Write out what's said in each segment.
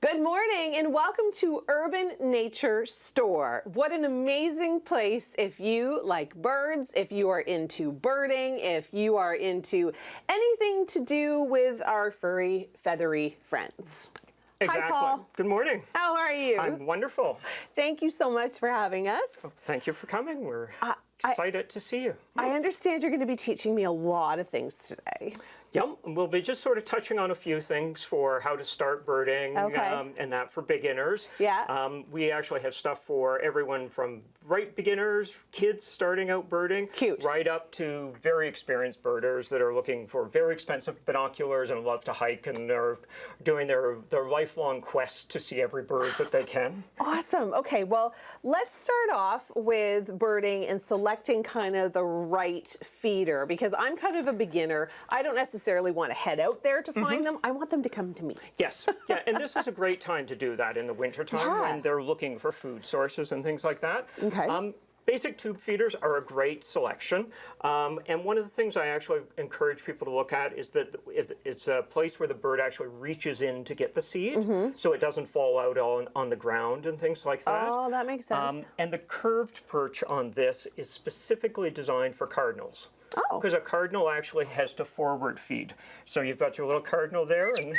Good morning and welcome to Urban Nature Store. What an amazing place if you like birds, if you are into birding, if you are into anything to do with our furry, feathery friends. Exactly. Hi, Paul. Good morning. How are you? I'm wonderful. Thank you so much for having us. Oh, thank you for coming. We're excited to see you. I understand you're going to be teaching me a lot of things today. Yep, we'll be just sort of touching on a few things for how to start birding, and that for beginners. Yeah. We actually have stuff for everyone from right beginners, kids starting out birding, right up to very experienced birders that are looking for very expensive binoculars and love to hike and are doing their lifelong quest to see every bird that they can. Awesome. Okay, well, let's start off with birding and selecting kind of the right feeder, because I'm kind of a beginner. I don't necessarily want to head out there to find them. I want them to come to me. Yes, yeah, and this is a great time to do that in the wintertime when they're looking for food sources and things like that. Okay. Basic tube feeders are a great selection, and one of the things I actually encourage people to look at is that it's a place where the bird actually reaches in to get the seed, so it doesn't fall out on the ground and things like that. Oh, that makes sense. And the curved perch on this is specifically designed for cardinals. Oh. Because a cardinal actually has to forward feed. So you've got your little cardinal there, and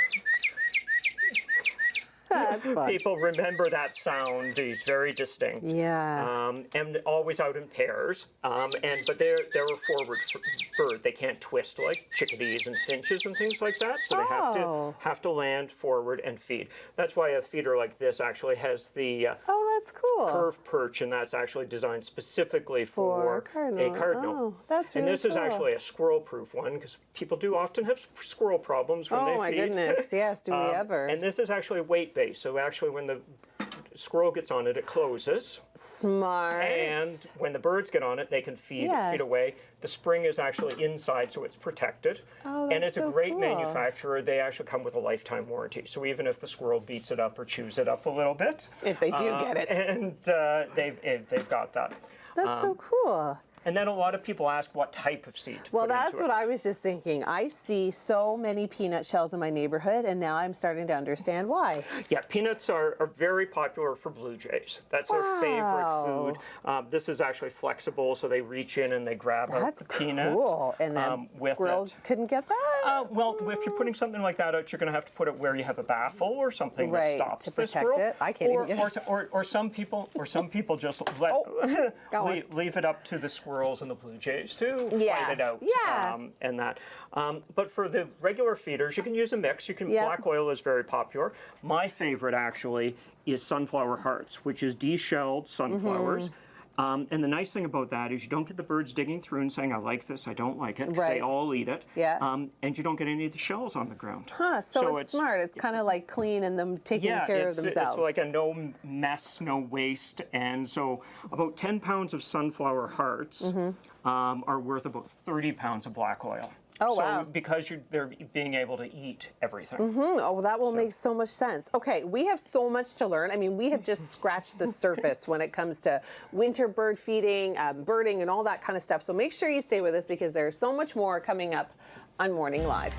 That's fun. people remember that sound. It's very distinct. Yeah. And always out in pairs. But they're a forward bird. They can't twist like chickadees and finches and things like that. So they have to land forward and feed. That's why a feeder like this actually has the that's cool. curved perch, and that's actually designed specifically for a cardinal. Oh, that's really And this is actually a squirrel-proof one, because people do often have squirrel problems when they feed. Oh my goodness, yes, do we ever. And this is actually weight-based, so actually when the squirrel gets on it, it closes. Smart. And when the birds get on it, they can feed away. The spring is actually inside, so it's protected. Oh, and it's a great cool. manufacturer. They actually come with a lifetime warranty. So even if the squirrel beats it up or chews it up a little bit, if they do get it, and they've got that. That's so cool. And then a lot of people ask what type of seed to Well, put into that's what I was just thinking. I see so many peanut shells in my neighborhood, and now I'm starting to understand why. Yeah, peanuts are very popular for blue jays. That's their favorite food. This is actually flexible, so they reach in and they grab a peanut. That's cool. And then squirrel couldn't get that? Well, if you're putting something like that out, you're going to have to put it where you have a baffle or something that stops the squirrel. It. I can't even get it. Or some people just leave it up to the squirrels and the blue jays to fight it out. And that. But for the regular feeders, you can use a mix. Black oil is very popular. My favorite actually is sunflower hearts, which is deshelled sunflowers. And the nice thing about that is you don't get the birds digging through and saying, I like this, I don't like it, because they all eat it. And you don't get any of the shells on the ground. So it's smart. It's kind of like clean and them taking care of themselves. It's like a no mess, no waste. And so about 10 pounds of sunflower hearts are worth about 30 pounds of black oil. Oh, wow. Because they're being able to eat everything. Oh, well, that will make so much sense. Okay, we have so much to learn. I mean, we have just scratched the surface when it comes to winter bird feeding, birding, and all that kind of stuff. So make sure you stay with us, because there's so much more coming up on Morning Live.